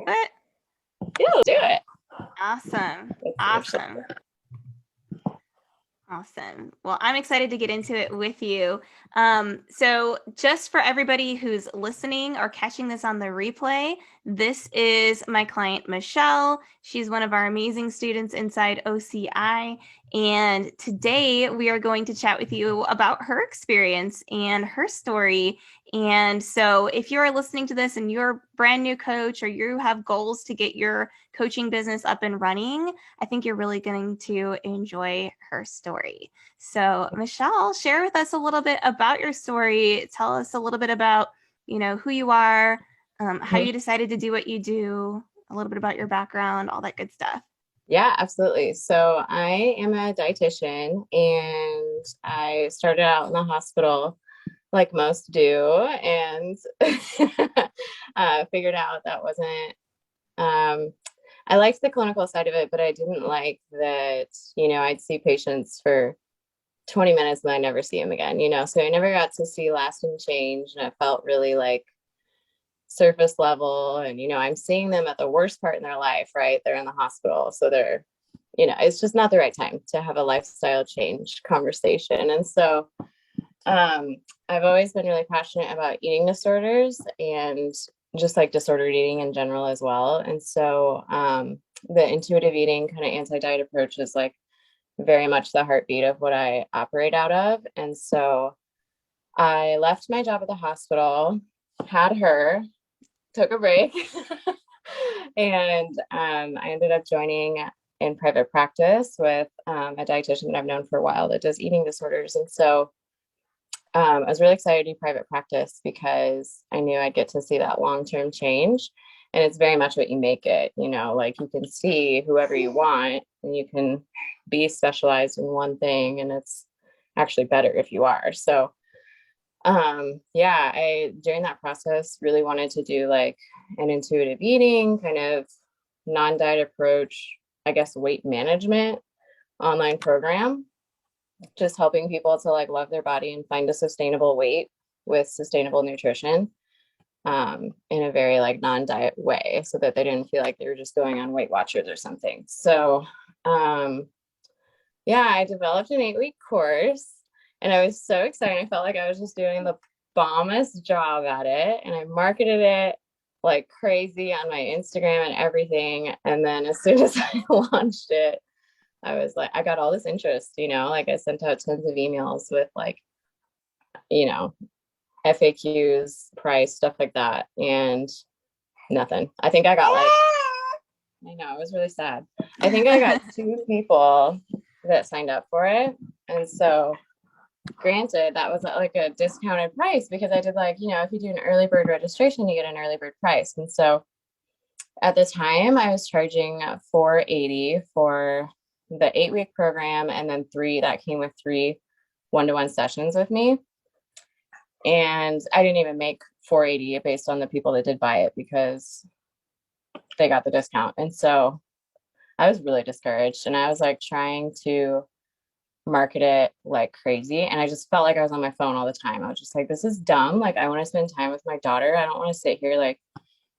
it? Yeah, let's do it. Awesome. Awesome. Awesome. Well, I'm excited to get into it with you. So just for everybody who's listening or catching this on the replay, this is my client, Michelle. She's one of our amazing students inside OCI. And today we are going to chat with you about her experience and her story. And so if you're listening to this and you're a brand new coach or you have goals to get your coaching business up and running, I think you're really going to enjoy her story. So Michelle, share with us a little bit about your story. Tell us a little bit about, who you are, how you decided to do what you do, a little bit about your background, all that good stuff. Yeah, absolutely. So I am a dietitian and I started out in the hospital like most do, and figured out that wasn't, I liked the clinical side of it, but I didn't like that, I'd see patients for 20 minutes and I never see them again, so I never got to see lasting change, and it felt really like surface level. And, I'm seeing them at the worst part in their life, right? They're in the hospital. So they're, it's just not the right time to have a lifestyle change conversation. And so I've always been really passionate about eating disorders and just like disordered eating in general as well. And so the intuitive eating kind of anti-diet approach is like very much the heartbeat of what I operate out of. And so I left my job at the hospital, had her, took a break, and I ended up joining in private practice with a dietitian that I've known for a while that does eating disorders. And so I was really excited to do private practice because I knew I'd get to see that long-term change. And it's very much what you make it, like you can see whoever you want and you can be specialized in one thing, and it's actually better if you are. So I during that process really wanted to do like an intuitive eating kind of non-diet approach, I guess weight management online program, just helping people to like love their body and find a sustainable weight with sustainable nutrition in a very like non-diet way, so that they didn't feel like they were just going on Weight Watchers or something. So I developed an 8-week course, and I was so excited. I felt like I was just doing the bombest job at it, and I marketed it like crazy on my Instagram and everything. And then as soon as I launched it, I was like, I got all this interest, like I sent out tons of emails with like, FAQs, price, stuff like that, and nothing. I think I got like, I know, it was really sad. I think I got 2 people that signed up for it. And so granted, that was like a discounted price because I did like, if you do an early bird registration, you get an early bird price. And so at the time I was charging $480 for the 8-week program, and then that came with 3 one-to-one sessions with me. And I didn't even make $480 based on the people that did buy it because they got the discount. And so I was really discouraged, and I was like trying to market it like crazy. And I just felt like I was on my phone all the time. I was just like, this is dumb. Like, I want to spend time with my daughter. I don't want to sit here like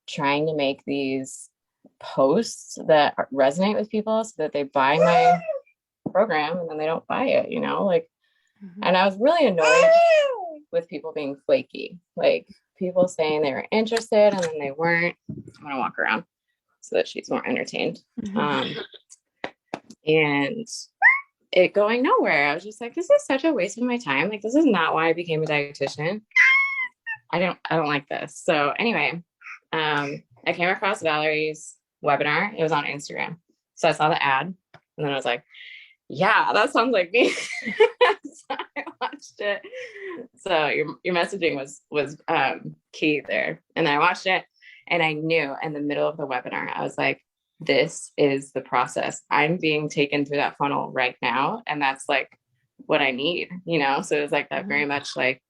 trying to make these posts that resonate with people so that they buy my program and then they don't buy it, and I was really annoyed with people being flaky, like people saying they were interested and then they weren't. I'm gonna walk around so that she's more entertained. And it going nowhere. I was just like, this is such a waste of my time. Like, this is not why I became a dietitian. I don't like this. So anyway, I came across Valerie's webinar. It was on Instagram. So I saw the ad, and then I was like, yeah, that sounds like me. So I watched it. So your messaging was key there. And then I watched it, and I knew in the middle of the webinar, I was like, this is the process. I'm being taken through that funnel right now. And that's like what I need, So it was like that very much like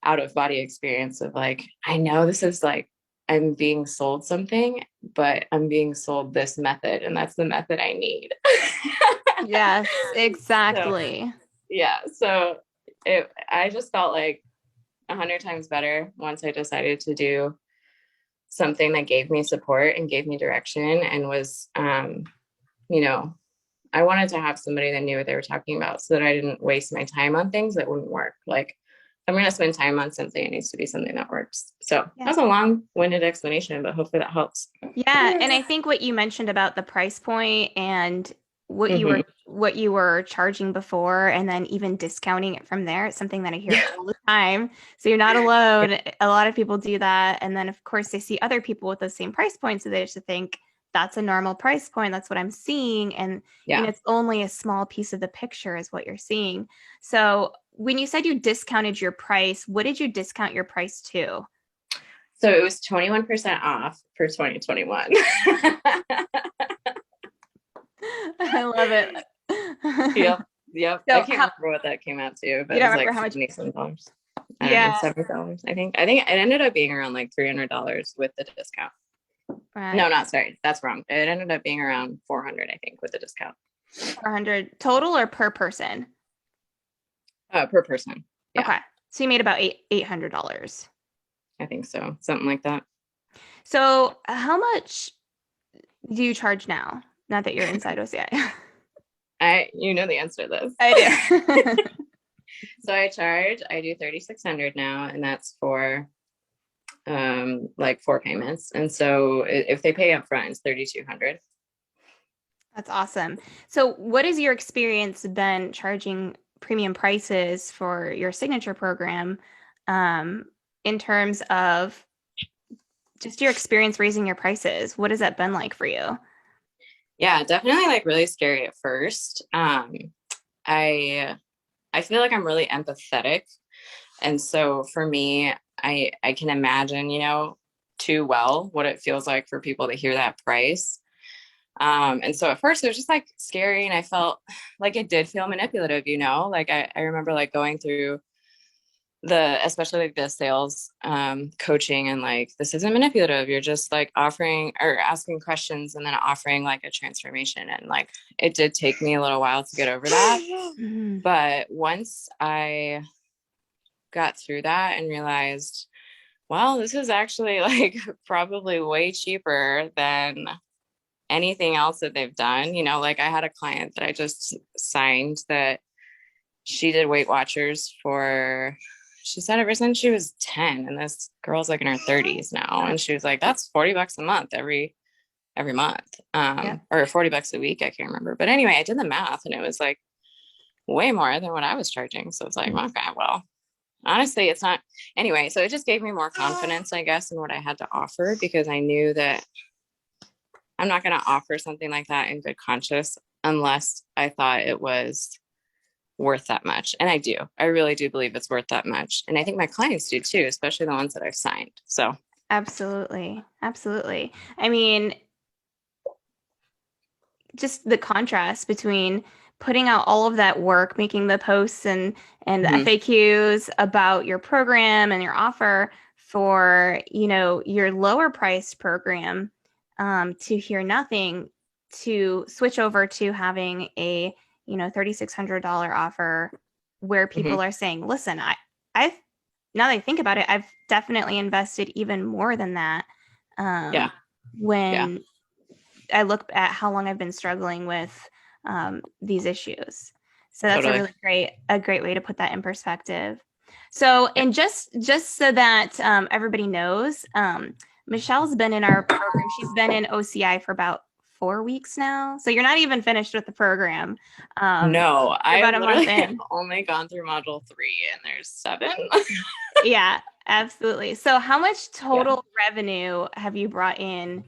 out of body experience of like, I know this is like, I'm being sold something, but I'm being sold this method, and that's the method I need. Yes, exactly. So I just felt like 100 times better once I decided to do something that gave me support and gave me direction and was, you know, I wanted to have somebody that knew what they were talking about so that I didn't waste my time on things that wouldn't work. Like, I'm going to spend time on something, it needs to be something that works. So that's a long-winded explanation, but hopefully that helps. Yeah. And I think what you mentioned about the price point and what you were charging before and then even discounting it from there, it's something that I hear all the time. So you're not alone. A lot of people do that. And then of course they see other people with those same price points. So they just think that's a normal price point. That's what I'm seeing. And you know, it's only a small piece of the picture is what you're seeing. So when you said you discounted your price, what did you discount your price to? So it was 21% off for 2021. I love it. Yep. So I can't remember what that came out to, but it was like how much? $70. $70, I think. I think it ended up being around like $300 with the discount. Right. No, not sorry. That's wrong. It ended up being around $400, I think, with the discount. 400 total or per person? Per person. Yeah. Okay. So you made about $800. I think so. Something like that. So how much do you charge now? Not that you're inside OCI. You know the answer to this. I do. So I do 3,600 now, and that's for like 4 payments. And so if they pay up front, it's 3,200. That's awesome. So what is your experience been charging premium prices for your signature program in terms of just your experience raising your prices? What has that been like for you? Yeah, definitely like really scary at first. I feel like I'm really empathetic. And so for me, I can imagine, you know, too well what it feels like for people to hear that price. And so at first it was just like scary, and I felt like it did feel manipulative, you know, like I remember like going through especially like the sales coaching, and like, this isn't manipulative, you're just like offering or asking questions and then offering like a transformation. And like, it did take me a little while to get over that. But once I got through that and realized, well, this is actually like probably way cheaper than anything else that they've done. You know, like I had a client that I just signed that she did Weight Watchers for, she said ever since she was 10, and this girl's like in her 30s now. And she was like, that's $40 a month every month, or $40 a week. I can't remember. But anyway, I did the math and it was like way more than what I was charging. So it's like, okay, well, honestly, it's not. Anyway, so it just gave me more confidence, I guess, in what I had to offer, because I knew that I'm not going to offer something like that in good conscience unless I thought it was worth that much. And I really do believe it's worth that much. And I think my clients do too, especially the ones that I've signed. So absolutely. I mean, just the contrast between putting out all of that work, making the posts and the FAQs about your program and your offer for, you know, your lower priced program, to hear nothing, to switch over to having a, you know, $3,600 offer where people are saying, listen, I've, now that I think about it, I've definitely invested even more than that. When I look at how long I've been struggling with these issues. So that's a great way to put that in perspective. So, and just so that everybody knows, Michelle's been in our program. She's been in OCI for about 4 weeks now. So you're not even finished with the program. No, I've literally only gone through module 3 and there's 7. Yeah, absolutely. So how much total revenue have you brought in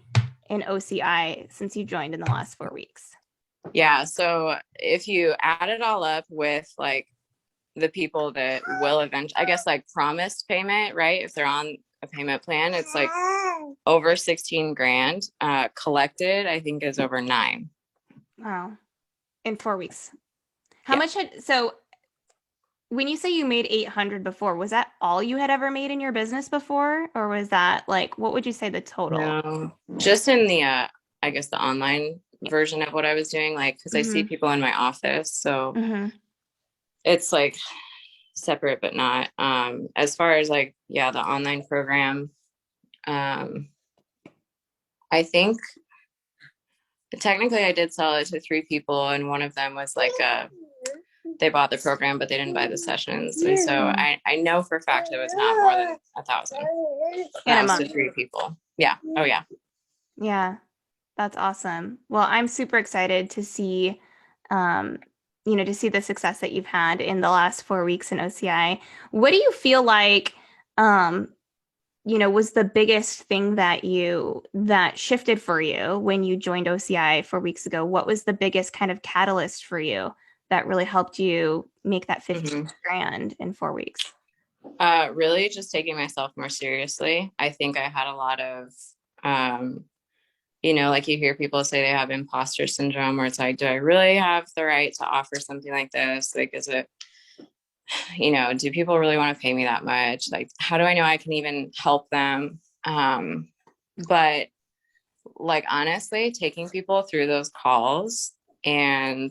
OCI since you joined in the last 4 weeks? Yeah. So if you add it all up with like the people that will eventually, I guess, like promised payment, right? If they're on a payment plan, it's like over 16 grand. Collected, I think, is over 9. Wow. In 4 weeks. How much so when you say you made 800 before, was that all you had ever made in your business before? Or was that like, what would you say the total? No, just in the, I guess the online version of what I was doing, like, cause I see people in my office. So it's like separate, but not, as far as like, the online program, I think technically I did sell it to 3 people, and one of them was like they bought the program, but they didn't buy the sessions. And so I know for a fact it was not more than 1,000. In That a was month. to 3 people. Yeah. Oh yeah. Yeah, that's awesome. Well, I'm super excited to see, um, to see the success that you've had in the last 4 weeks in OCI. What do you feel like, um, was the biggest thing that shifted for you when you joined OCI 4 weeks ago? What was the biggest kind of catalyst for you that really helped you make that 15 grand in 4 weeks? Really just taking myself more seriously. I think I had a lot of, like you hear people say they have imposter syndrome, where it's like, do I really have the right to offer something like this? Like, is it, do people really want to pay me that much? Like, how do I know I can even help them? But like, honestly, taking people through those calls and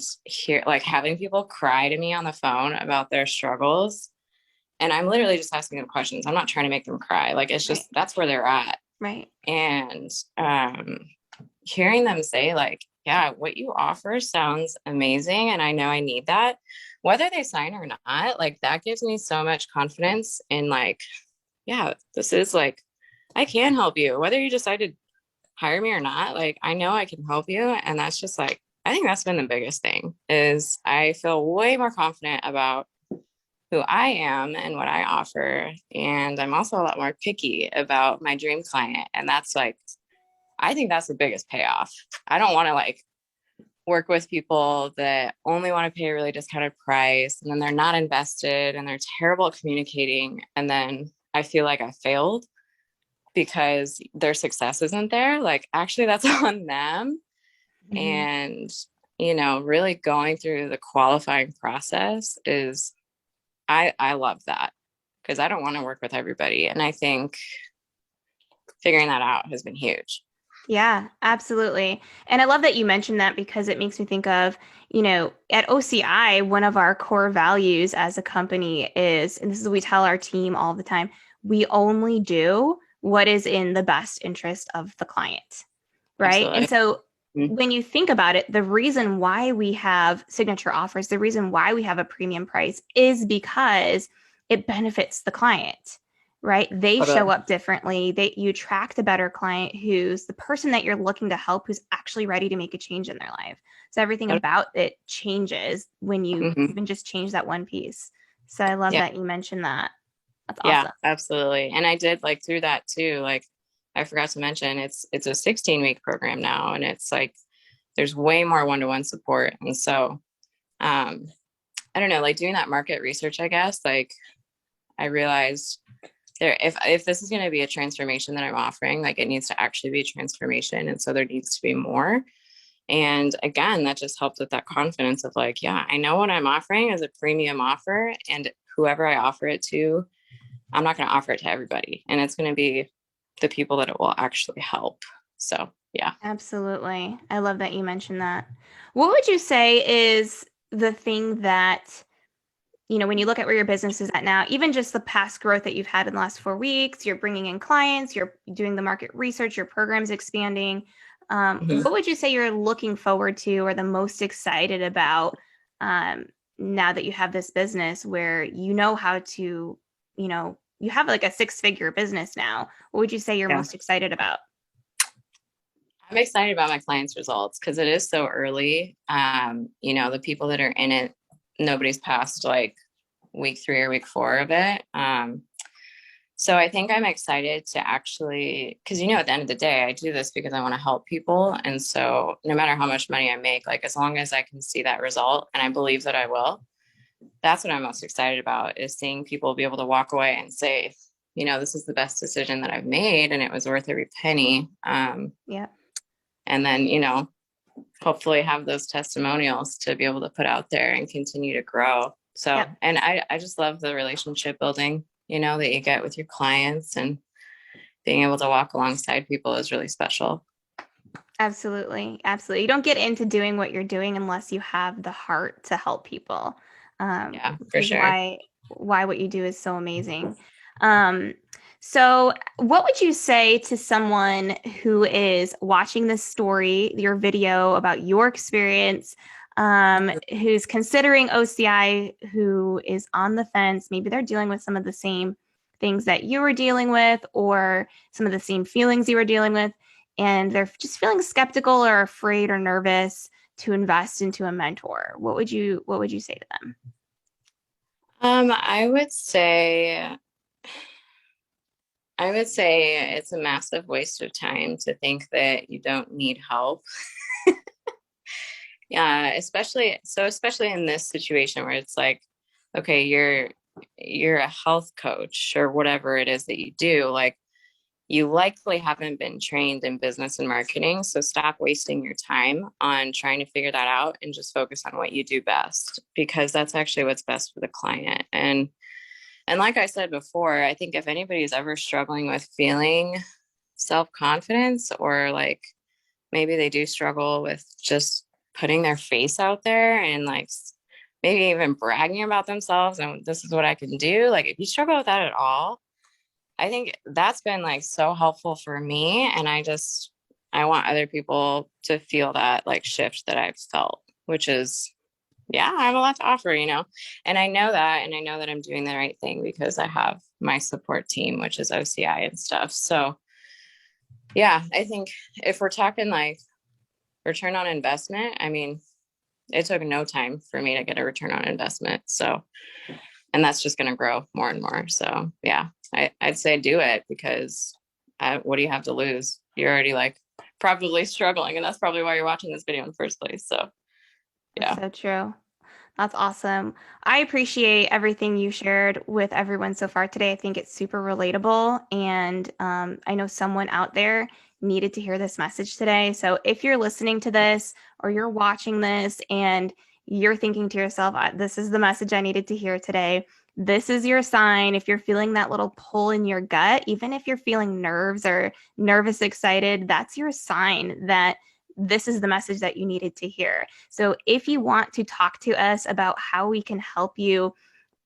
having people cry to me on the phone about their struggles. And I'm literally just asking them questions. I'm not trying to make them cry. Like, it's just, that's where they're at. Right. And hearing them say like, yeah, what you offer sounds amazing, and I know I need that, whether they sign or not, like that gives me so much confidence in like, yeah, this is like, I can help you, whether you decide to hire me or not. Like, I know I can help you. And that's just like, I think that's been the biggest thing, is I feel way more confident about who I am and what I offer. And I'm also a lot more picky about my dream client. And that's like, I think that's the biggest payoff. I don't want to like work with people that only want to pay a really discounted price, and then they're not invested and they're terrible at communicating. And then I feel like I failed because their success isn't there. Like, actually, that's on them. Mm-hmm. And, really going through the qualifying process is, I love that, because I don't want to work with everybody. And I think figuring that out has been huge. Yeah, absolutely. And I love that you mentioned that, because it makes me think of, at OCI, one of our core values as a company is, and this is what we tell our team all the time, we only do what is in the best interest of the client. Right. Absolutely. And so when you think about it, the reason why we have signature offers, the reason why we have a premium price is because it benefits the client. Right? They show up differently. You attract a better client who's the person that you're looking to help, who's actually ready to make a change in their life. So everything about it changes when you even just change that one piece. So I love that you mentioned that. That's awesome. Yeah, absolutely. And I did like through that too. Like, I forgot to mention it's a 16-week program now, and it's like there's way more one-to-one support. And so I don't know, like doing that market research, I guess, like I realized if this is going to be a transformation that I'm offering, like it needs to actually be a transformation. And so there needs to be more. And again, that just helped with that confidence of like, yeah, I know what I'm offering is a premium offer, and whoever I offer it to, I'm not going to offer it to everybody. And it's going to be the people that it will actually help. So, yeah. Absolutely. I love that you mentioned that. What would you say is the thing that, when you look at where your business is at now, even just the past growth that you've had in the last 4 weeks, you're bringing in clients, you're doing the market research, your program's expanding. What would you say you're looking forward to or the most excited about now that you have this business where you know how to, you have like a 6-figure business now? What would you say you're most excited about? I'm excited about my clients' results because it is so early. The people that are in it, nobody's past like week 3 or week 4 of it. So I think I'm excited to actually, because, at the end of the day, I do this because I want to help people. And so no matter how much money I make, like as long as I can see that result, and I believe that I will, that's what I'm most excited about, is seeing people be able to walk away and say, this is the best decision that I've made and it was worth every penny. Yeah. And then, hopefully have those testimonials to be able to put out there and continue to grow. So, and I just love the relationship building, that you get with your clients, and being able to walk alongside people is really special. Absolutely. Absolutely. You don't get into doing what you're doing unless you have the heart to help people. Yeah, for sure. Why what you do is so amazing. So, what would you say to someone who is watching this story, your video about your experience, who's considering OCI, who is on the fence? Maybe they're dealing with some of the same things that you were dealing with, or some of the same feelings you were dealing with, and they're just feeling skeptical or afraid or nervous to invest into a mentor. What would you say to them? I would say it's a massive waste of time to think that you don't need help. Yeah, especially in this situation where it's like, okay, you're a health coach or whatever it is that you do, like you likely haven't been trained in business and marketing. So stop wasting your time on trying to figure that out and just focus on what you do best, because that's actually what's best for the client. And like I said before, I think if anybody's ever struggling with feeling self-confidence, or like maybe they do struggle with just putting their face out there and like maybe even bragging about themselves and this is what I can do. Like if you struggle with that at all, I think that's been like so helpful for me. And I want other people to feel that like shift that I've felt, which is, yeah, I have a lot to offer, you know, and I know that, and I know that I'm doing the right thing because I have my support team, which is OCI and stuff. So yeah, I think if we're talking like return on investment, I mean, it took no time for me to get a return on investment. So, and that's just going to grow more and more. So yeah, I'd say do it, because what do you have to lose? You're already like probably struggling, and that's probably why you're watching this video in the first place. So That's yeah. so true. That's awesome. I appreciate everything you shared with everyone so far today. I think it's super relatable. And I know someone out there needed to hear this message today. So if you're listening to this or you're watching this and you're thinking to yourself, this is the message I needed to hear today, this is your sign. If you're feeling that little pull in your gut, even if you're feeling nerves or nervous, excited, that's your sign that this is the message that you needed to hear. So if you want to talk to us about how we can help you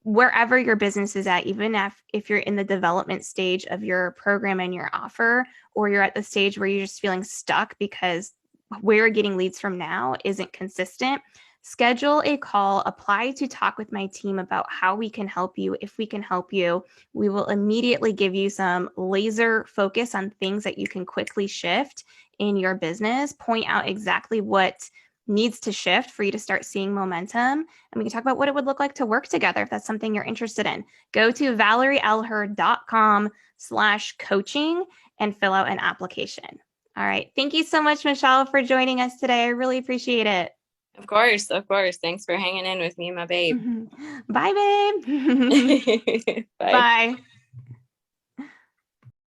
wherever your business is at, even if you're in the development stage of your program and your offer, or you're at the stage where you're just feeling stuck because where you're getting leads from now isn't consistent, schedule a call, apply to talk with my team about how we can help you. If we can help you, we will immediately give you some laser focus on things that you can quickly shift in your business, point out exactly what needs to shift for you to start seeing momentum. And we can talk about what it would look like to work together if that's something you're interested in. Go to 𝗼𝒈𝗲𝗏.com/coaching and fill out an application. All right. Thank you so much, Michelle, for joining us today. I really appreciate it. Of course, of course. Thanks for hanging in with me, my babe. Bye, babe. Bye. Bye.